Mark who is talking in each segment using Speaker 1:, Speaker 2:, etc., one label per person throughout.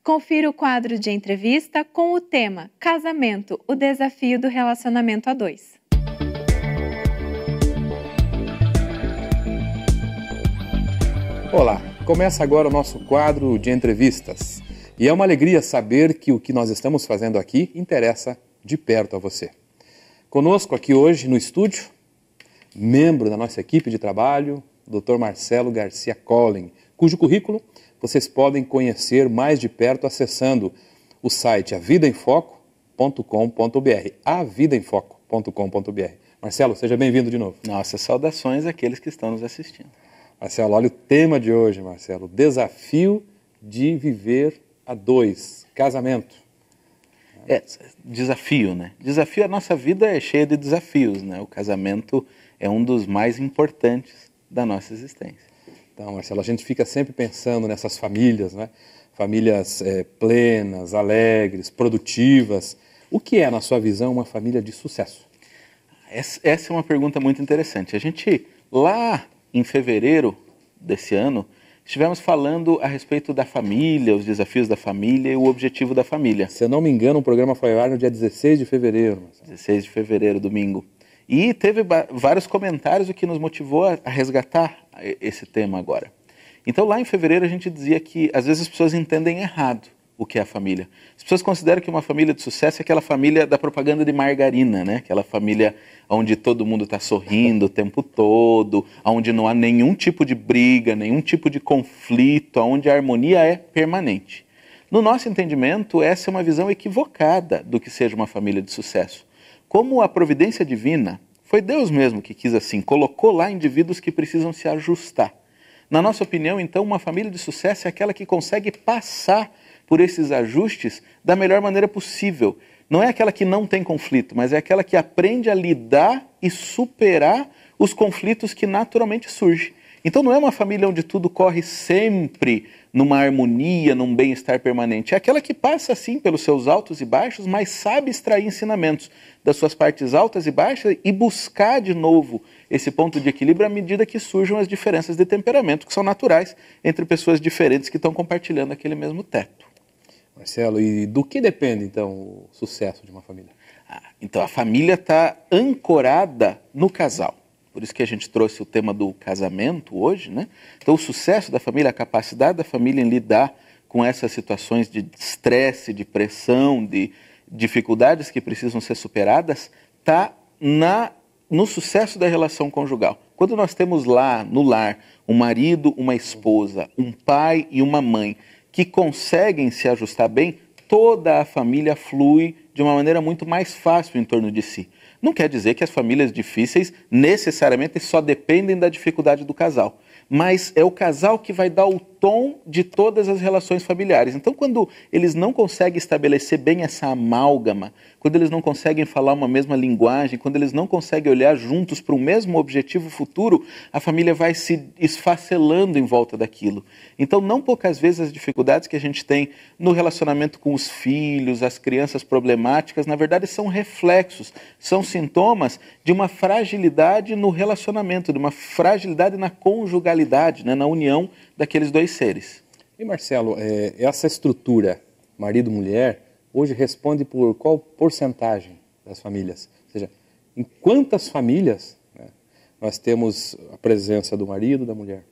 Speaker 1: Confira o quadro de entrevista com o tema Casamento, o desafio do relacionamento a dois.
Speaker 2: Olá, começa agora o nosso quadro de entrevistas. E é uma alegria saber que o que nós estamos fazendo aqui interessa de perto a você. Conosco aqui hoje no estúdio, membro da nossa equipe de trabalho, Dr. Marcelo Garcia Collin, cujo currículo vocês podem conhecer mais de perto acessando o site avidaemfoco.com.br, avidaemfoco.com.br. Marcelo, seja bem-vindo de novo.
Speaker 3: Nossas saudações àqueles que estão nos assistindo.
Speaker 2: Marcelo, olha o tema de hoje, Marcelo, desafio de viver a dois, casamento.
Speaker 3: Desafio, né? Desafio, a nossa vida é cheia de desafios, né? O casamento é um dos mais importantes da nossa existência.
Speaker 2: Então, Marcelo, a gente fica sempre pensando nessas famílias, né? Famílias plenas, alegres, produtivas. O que é, na sua visão, uma família de sucesso?
Speaker 3: Essa é uma pergunta muito interessante. A gente, lá em fevereiro desse ano, estivemos falando a respeito da família, os desafios da família e o objetivo da família.
Speaker 2: Se eu não me engano, o programa foi ao ar no dia 16 de fevereiro. Marcelo.
Speaker 3: 16 de fevereiro, domingo. E teve vários comentários, o que nos motivou a resgatar esse tema agora. Então, lá em fevereiro, a gente dizia que, às vezes, as pessoas entendem errado o que é a família. As pessoas consideram que uma família de sucesso é aquela família da propaganda de margarina, né? Aquela família onde todo mundo está sorrindo o tempo todo, onde não há nenhum tipo de briga, nenhum tipo de conflito, onde a harmonia é permanente. No nosso entendimento, essa é uma visão equivocada do que seja uma família de sucesso. Como a providência divina, foi Deus mesmo que quis assim, colocou lá indivíduos que precisam se ajustar. Na nossa opinião, então, uma família de sucesso é aquela que consegue passar por esses ajustes da melhor maneira possível. Não é aquela que não tem conflito, mas é aquela que aprende a lidar e superar os conflitos que naturalmente surgem. Então não é uma família onde tudo corre sempre numa harmonia, num bem-estar permanente. É aquela que passa, sim, pelos seus altos e baixos, mas sabe extrair ensinamentos das suas partes altas e baixas e buscar de novo esse ponto de equilíbrio à medida que surjam as diferenças de temperamento, que são naturais entre pessoas diferentes que estão compartilhando aquele mesmo teto.
Speaker 2: Marcelo, e do que depende, então, o sucesso de uma família?
Speaker 3: Então, a família está ancorada no casal. Por isso que a gente trouxe o tema do casamento hoje, né? Então, o sucesso da família, a capacidade da família em lidar com essas situações de estresse, de pressão, de dificuldades que precisam ser superadas, está no sucesso da relação conjugal. Quando nós temos lá, no lar, um marido, uma esposa, um pai e uma mãe que conseguem se ajustar bem, toda a família flui de uma maneira muito mais fácil em torno de si. Não quer dizer que as famílias difíceis necessariamente só dependem da dificuldade do casal, mas é o casal que vai dar o tom de todas as relações familiares. Então, quando eles não conseguem estabelecer bem essa amálgama, quando eles não conseguem falar uma mesma linguagem, quando eles não conseguem olhar juntos para o mesmo objetivo futuro, a família vai se esfacelando em volta daquilo. Então, não poucas vezes as dificuldades que a gente tem no relacionamento com os filhos, as crianças problemáticas, na verdade são reflexos, são sintomas de uma fragilidade no relacionamento, de uma fragilidade na conjugalidade, né, na união daqueles dois seres.
Speaker 2: E Marcelo, essa estrutura marido-mulher hoje responde por qual porcentagem das famílias? Ou seja, em quantas famílias, né, nós temos a presença do marido e da mulher?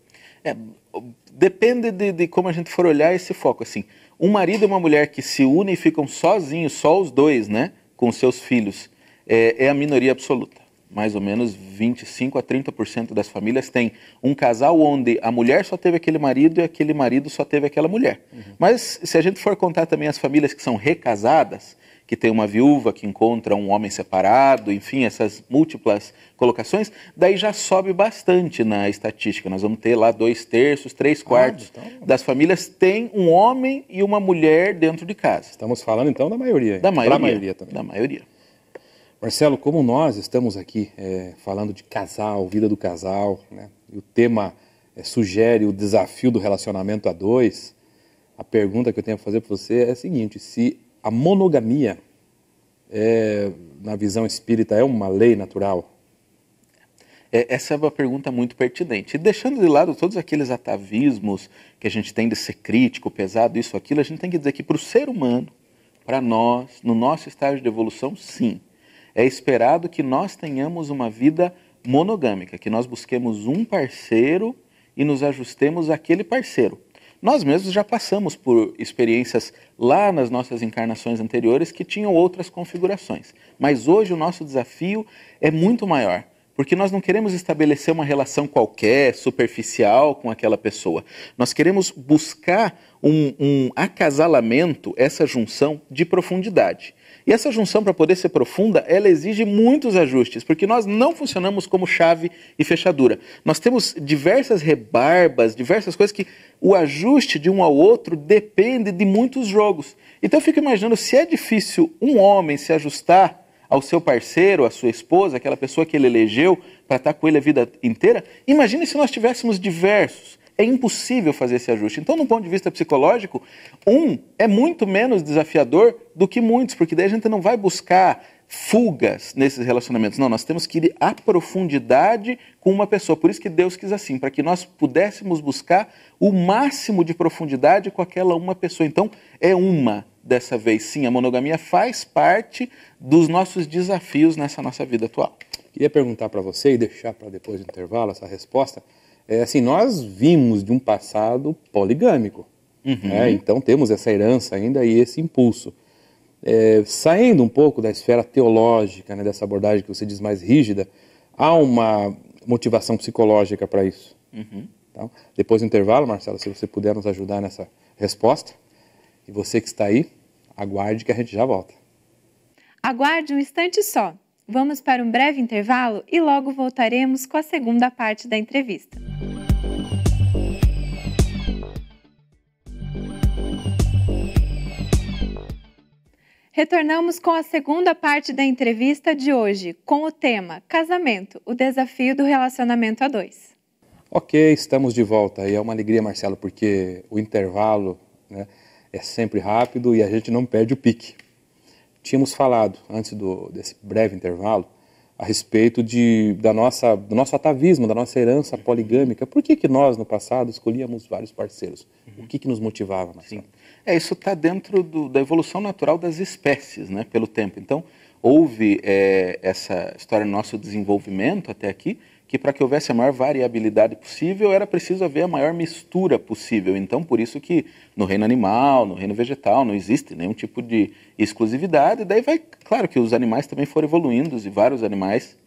Speaker 3: Depende de como a gente for olhar esse foco. Assim, um marido e uma mulher que se unem e ficam sozinhos, só os dois, né, com seus filhos, é a minoria absoluta. Mais ou menos 25% a 30% das famílias tem um casal onde a mulher só teve aquele marido e aquele marido só teve aquela mulher. Mas se a gente for contar também as famílias que são recasadas, que tem uma viúva que encontra um homem separado, enfim, essas múltiplas colocações, daí já sobe bastante na estatística. Nós vamos ter lá 2/3, 3/4 das famílias tem um homem e uma mulher dentro de casa.
Speaker 2: Estamos falando então da maioria.
Speaker 3: Da maioria.
Speaker 2: Da maioria também.
Speaker 3: Da maioria.
Speaker 2: Marcelo, como nós estamos aqui falando de casal, vida do casal, né, e o tema sugere o desafio do relacionamento a dois, a pergunta que eu tenho a fazer para você é a seguinte: se a monogamia, na visão espírita, é uma lei natural?
Speaker 3: Essa é uma pergunta muito pertinente. E deixando de lado todos aqueles atavismos que a gente tem de ser crítico, pesado, isso, aquilo, a gente tem que dizer que para o ser humano, para nós, no nosso estágio de evolução, sim, é esperado que nós tenhamos uma vida monogâmica, que nós busquemos um parceiro e nos ajustemos àquele parceiro. Nós mesmos já passamos por experiências lá nas nossas encarnações anteriores que tinham outras configurações. Mas hoje o nosso desafio é muito maior, porque nós não queremos estabelecer uma relação qualquer, superficial com aquela pessoa. Nós queremos buscar um acasalamento, essa junção de profundidade. E essa junção, para poder ser profunda, ela exige muitos ajustes, porque nós não funcionamos como chave e fechadura. Nós temos diversas rebarbas, diversas coisas que o ajuste de um ao outro depende de muitos jogos. Então eu fico imaginando, se é difícil um homem se ajustar ao seu parceiro, à sua esposa, aquela pessoa que ele elegeu para estar com ele a vida inteira, imagine se nós tivéssemos diversos. É impossível fazer esse ajuste. Então, do ponto de vista psicológico, é muito menos desafiador do que muitos, porque daí a gente não vai buscar fugas nesses relacionamentos. Não, nós temos que ir à profundidade com uma pessoa. Por isso que Deus quis assim, para que nós pudéssemos buscar o máximo de profundidade com aquela uma pessoa. Então, é uma dessa vez. Sim, a monogamia faz parte dos nossos desafios nessa nossa vida atual.
Speaker 2: Queria perguntar para você e deixar para depois do intervalo essa resposta. Assim, nós vimos de um passado poligâmico, então temos essa herança ainda e esse impulso. Saindo um pouco da esfera teológica, né, dessa abordagem que você diz mais rígida, há uma motivação psicológica para isso. Então, depois do intervalo, Marcelo, se você puder nos ajudar nessa resposta, e você que está aí, aguarde que a gente já volta.
Speaker 1: Aguarde um instante só. Vamos para um breve intervalo e logo voltaremos com a segunda parte da entrevista. Retornamos com a segunda parte da entrevista de hoje, com o tema Casamento, o desafio do relacionamento a dois.
Speaker 2: Ok, estamos de volta e é uma alegria, Marcelo, porque o intervalo, né, é sempre rápido e a gente não perde o pique. Tínhamos falado, antes desse breve intervalo, a respeito do nosso atavismo, da nossa herança poligâmica. Por que nós, no passado, escolhíamos vários parceiros? O que nos motivava, Marcelo?
Speaker 3: Isso está dentro da evolução natural das espécies, né, pelo tempo. Então, houve essa história no nosso desenvolvimento até aqui, que para que houvesse a maior variabilidade possível, era preciso haver a maior mistura possível. Então, por isso que no reino animal, no reino vegetal, não existe nenhum tipo de exclusividade. Daí claro que os animais também foram evoluindo, e vários animais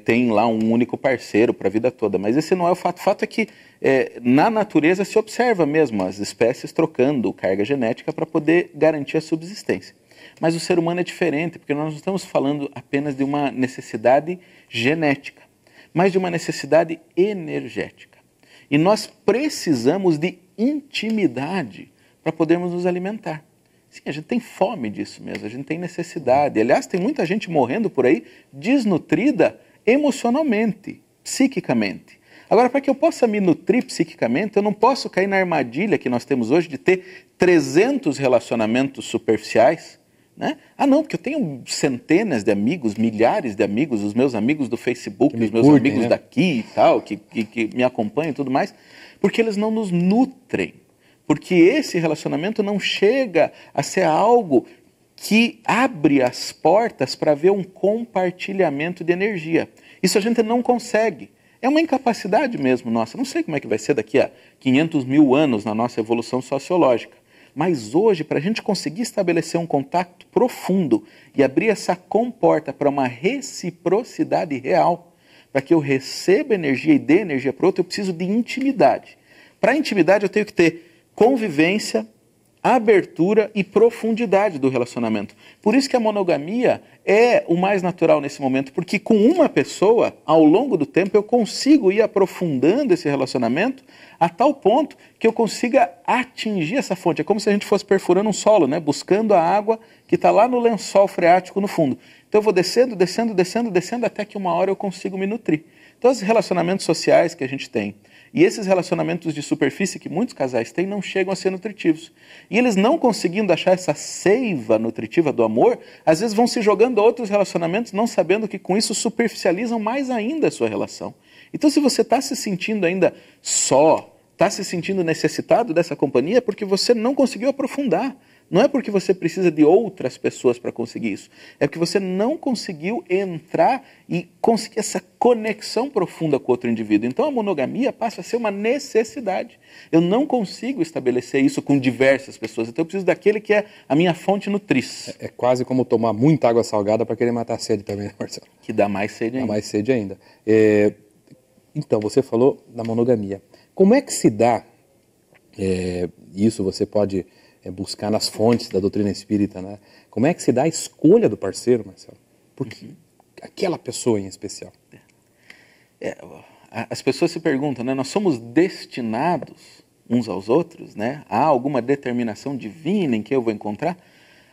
Speaker 3: têm lá um único parceiro para a vida toda. Mas esse não é o fato. O fato é que na natureza se observa mesmo as espécies trocando carga genética para poder garantir a subsistência. Mas o ser humano é diferente, porque nós não estamos falando apenas de uma necessidade genética, mas de uma necessidade energética. E nós precisamos de intimidade para podermos nos alimentar. Sim, a gente tem fome disso mesmo, a gente tem necessidade. Aliás, tem muita gente morrendo por aí desnutrida emocionalmente, psiquicamente. Agora, para que eu possa me nutrir psiquicamente, eu não posso cair na armadilha que nós temos hoje de ter 300 relacionamentos superficiais, né? Não, porque eu tenho centenas de amigos, milhares de amigos, os meus amigos do Facebook, os meus amigos daqui e tal, que me acompanham e tudo mais, porque eles não nos nutrem, porque esse relacionamento não chega a ser algo que abre as portas para ver um compartilhamento de energia. Isso a gente não consegue. É uma incapacidade mesmo nossa. Não sei como é que vai ser daqui a 500 mil anos na nossa evolução sociológica. Mas hoje, para a gente conseguir estabelecer um contato profundo e abrir essa comporta para uma reciprocidade real, para que eu receba energia e dê energia para o outro, eu preciso de intimidade. Para a intimidade eu tenho que ter convivência, abertura e profundidade do relacionamento. Por isso que a monogamia é o mais natural nesse momento, porque com uma pessoa, ao longo do tempo, eu consigo ir aprofundando esse relacionamento a tal ponto que eu consiga atingir essa fonte. É como se a gente fosse perfurando um solo, né? Buscando a água que está lá no lençol freático no fundo. Então eu vou descendo, descendo, descendo, descendo, até que uma hora eu consigo me nutrir. Então os relacionamentos sociais que a gente tem E esses relacionamentos de superfície que muitos casais têm não chegam a ser nutritivos. E eles não conseguindo achar essa seiva nutritiva do amor, às vezes vão se jogando a outros relacionamentos, não sabendo que com isso superficializam mais ainda a sua relação. Então, se você está se sentindo ainda só, está se sentindo necessitado dessa companhia, é porque você não conseguiu aprofundar. Não é porque você precisa de outras pessoas para conseguir isso. É porque você não conseguiu entrar e conseguir essa conexão profunda com outro indivíduo. Então a monogamia passa a ser uma necessidade. Eu não consigo estabelecer isso com diversas pessoas. Então eu preciso daquele que é a minha fonte nutriz.
Speaker 2: É quase como tomar muita água salgada para querer matar a sede também, né, Marcelo?
Speaker 3: Que dá mais sede ainda.
Speaker 2: Dá mais sede ainda. Então, você falou da monogamia. Como é que se dá, isso você pode buscar nas fontes da doutrina espírita, né? Como é que se dá a escolha do parceiro, Marcelo? Porque aquela pessoa em especial.
Speaker 3: As pessoas se perguntam, né? Nós somos destinados uns aos outros, né? Há alguma determinação divina em que eu vou encontrar?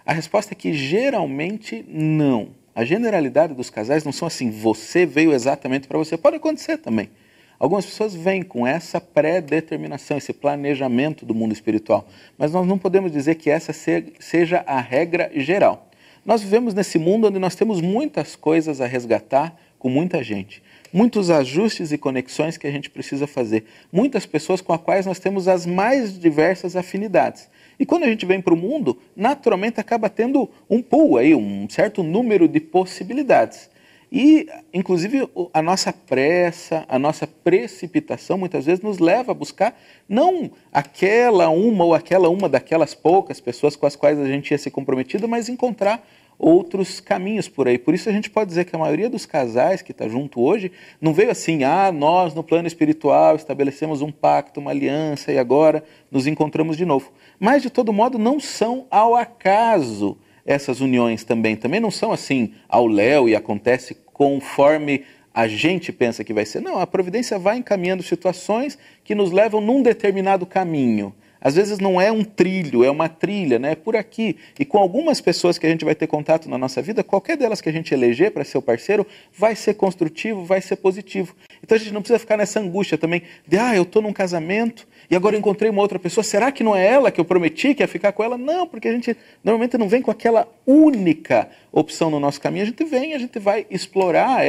Speaker 3: A resposta é que geralmente não. A generalidade dos casais não são assim, você veio exatamente para você. Pode acontecer também. Algumas pessoas vêm com essa pré-determinação, esse planejamento do mundo espiritual. Mas nós não podemos dizer que essa seja a regra geral. Nós vivemos nesse mundo onde nós temos muitas coisas a resgatar com muita gente. Muitos ajustes e conexões que a gente precisa fazer. Muitas pessoas com as quais nós temos as mais diversas afinidades. E quando a gente vem para o mundo, naturalmente acaba tendo um pool aí, um certo número de possibilidades. E, inclusive, a nossa pressa, a nossa precipitação, muitas vezes nos leva a buscar não aquela uma daquelas poucas pessoas com as quais a gente ia ser comprometido, mas encontrar outros caminhos por aí. Por isso a gente pode dizer que a maioria dos casais que está junto hoje não veio assim, nós no plano espiritual estabelecemos um pacto, uma aliança e agora nos encontramos de novo. Mas, de todo modo, não são ao acaso essas uniões também não são assim ao léu e acontece conforme a gente pensa que vai ser. Não, a providência vai encaminhando situações que nos levam num determinado caminho. Às vezes não é um trilho, é uma trilha, né? É por aqui. E com algumas pessoas que a gente vai ter contato na nossa vida, qualquer delas que a gente eleger para ser o parceiro, vai ser construtivo, vai ser positivo. Então a gente não precisa ficar nessa angústia também de, eu estou num casamento e agora eu encontrei uma outra pessoa, será que não é ela que eu prometi que ia ficar com ela? Não, porque a gente normalmente não vem com aquela única opção no nosso caminho. A gente vai explorar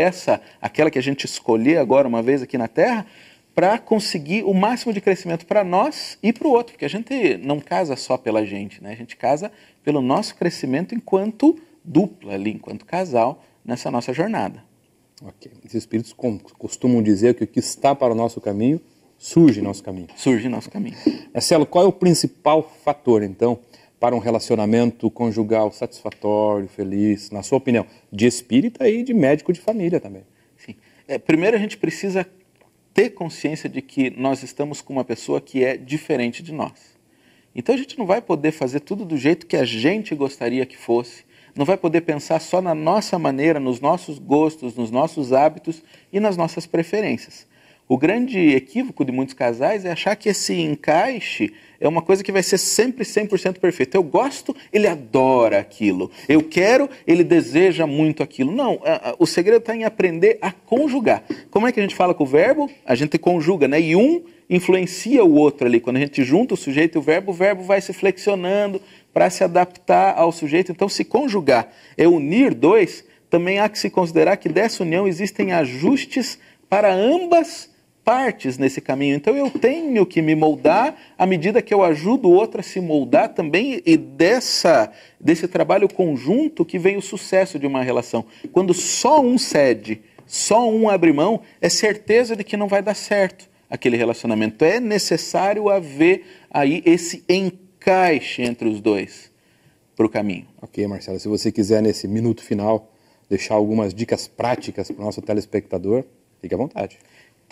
Speaker 3: aquela que a gente escolher agora uma vez aqui na Terra, para conseguir o máximo de crescimento para nós e para o outro, porque a gente não casa só pela gente, né? A gente casa pelo nosso crescimento enquanto dupla ali, enquanto casal, nessa nossa jornada.
Speaker 2: Ok. Os espíritos costumam dizer que o que está para o nosso caminho, surge em nosso caminho.
Speaker 3: Surge em nosso caminho.
Speaker 2: Marcelo, qual é o principal fator, então, para um relacionamento conjugal satisfatório, feliz, na sua opinião, de espírita e de médico de família também?
Speaker 3: Sim. Primeiro a gente precisa ter consciência de que nós estamos com uma pessoa que é diferente de nós. Então a gente não vai poder fazer tudo do jeito que a gente gostaria que fosse, não vai poder pensar só na nossa maneira, nos nossos gostos, nos nossos hábitos e nas nossas preferências. O grande equívoco de muitos casais é achar que esse encaixe é uma coisa que vai ser sempre 100% perfeito. Eu gosto, ele adora aquilo. Eu quero, ele deseja muito aquilo. Não, o segredo está em aprender a conjugar. Como é que a gente fala com o verbo? A gente conjuga, né? E um influencia o outro ali. Quando a gente junta o sujeito e o verbo vai se flexionando para se adaptar ao sujeito. Então, se conjugar é unir dois, também há que se considerar que dessa união existem ajustes para ambas partes nesse caminho. Então eu tenho que me moldar à medida que eu ajudo o outro a se moldar também, e desse trabalho conjunto que vem o sucesso de uma relação. Quando só um cede, só um abre mão, é certeza de que não vai dar certo aquele relacionamento. É necessário haver aí esse encaixe entre os dois para o caminho.
Speaker 2: Ok, Marcelo, se você quiser nesse minuto final deixar algumas dicas práticas para o nosso telespectador, fique à vontade.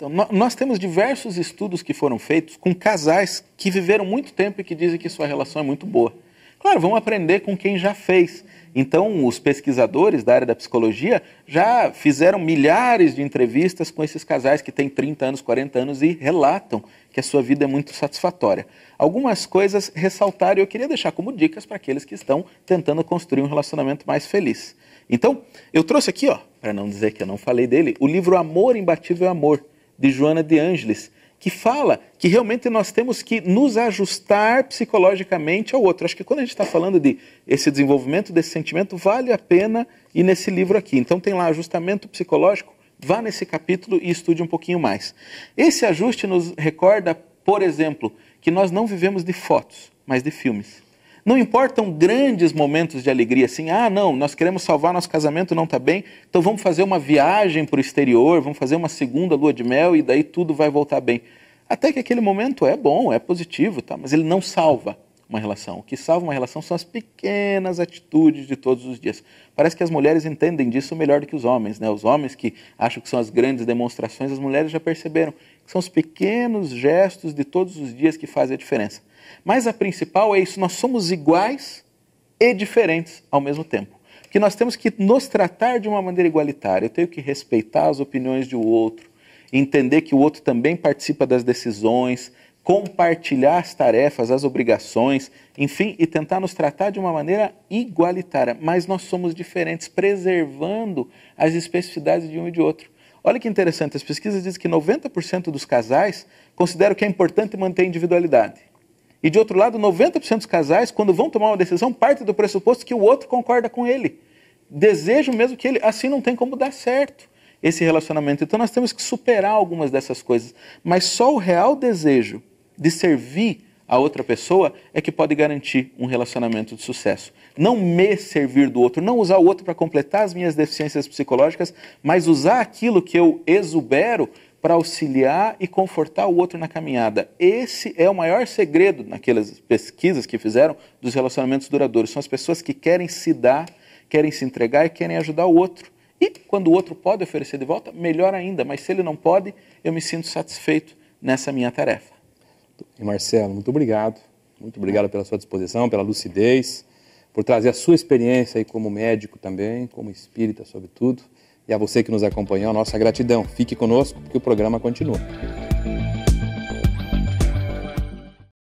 Speaker 3: Então, nós temos diversos estudos que foram feitos com casais que viveram muito tempo e que dizem que sua relação é muito boa. Claro, vamos aprender com quem já fez. Então, os pesquisadores da área da psicologia já fizeram milhares de entrevistas com esses casais que têm 30 anos, 40 anos e relatam que a sua vida é muito satisfatória. Algumas coisas ressaltaram e eu queria deixar como dicas para aqueles que estão tentando construir um relacionamento mais feliz. Então, eu trouxe aqui, para não dizer que eu não falei dele, o livro Amor Imbatível Amor, de Joana de Ângeles, que fala que realmente nós temos que nos ajustar psicologicamente ao outro. Acho que quando a gente está falando de esse desenvolvimento desse sentimento, vale a pena ir nesse livro aqui. Então tem lá ajustamento psicológico, vá nesse capítulo e estude um pouquinho mais. Esse ajuste nos recorda, por exemplo, que nós não vivemos de fotos, mas de filmes. Não importam grandes momentos de alegria, assim, não, nós queremos salvar nosso casamento, não está bem, então vamos fazer uma viagem para o exterior, vamos fazer uma segunda lua de mel e daí tudo vai voltar bem. Até que aquele momento é bom, é positivo, tá? Mas ele não salva uma relação. O que salva uma relação são as pequenas atitudes de todos os dias. Parece que as mulheres entendem disso melhor do que os homens, né? Os homens que acham que são as grandes demonstrações, as mulheres já perceberam que são os pequenos gestos de todos os dias que fazem a diferença. Mas a principal é isso, nós somos iguais e diferentes ao mesmo tempo. Que nós temos que nos tratar de uma maneira igualitária. Eu tenho que respeitar as opiniões do outro, entender que o outro também participa das decisões, compartilhar as tarefas, as obrigações, enfim, e tentar nos tratar de uma maneira igualitária. Mas nós somos diferentes, preservando as especificidades de um e de outro. Olha que interessante, as pesquisas dizem que 90% dos casais consideram que é importante manter a individualidade. E de outro lado, 90% dos casais, quando vão tomar uma decisão, parte do pressuposto que o outro concorda com ele. Desejam mesmo que ele, assim não tem como dar certo esse relacionamento. Então nós temos que superar algumas dessas coisas. Mas só o real desejo de servir a outra pessoa é que pode garantir um relacionamento de sucesso. Não me servir do outro, não usar o outro para completar as minhas deficiências psicológicas, mas usar aquilo que eu exubero para auxiliar e confortar o outro na caminhada. Esse é o maior segredo naquelas pesquisas que fizeram dos relacionamentos duradouros. São as pessoas que querem se dar, querem se entregar e querem ajudar o outro. E quando o outro pode oferecer de volta, melhor ainda. Mas se ele não pode, eu me sinto satisfeito nessa minha tarefa.
Speaker 2: E Marcelo, muito obrigado. Muito obrigado pela sua disposição, pela lucidez, por trazer a sua experiência aí como médico também, como espírita sobretudo. E a você que nos acompanhou, nossa gratidão. Fique conosco, porque o programa continua.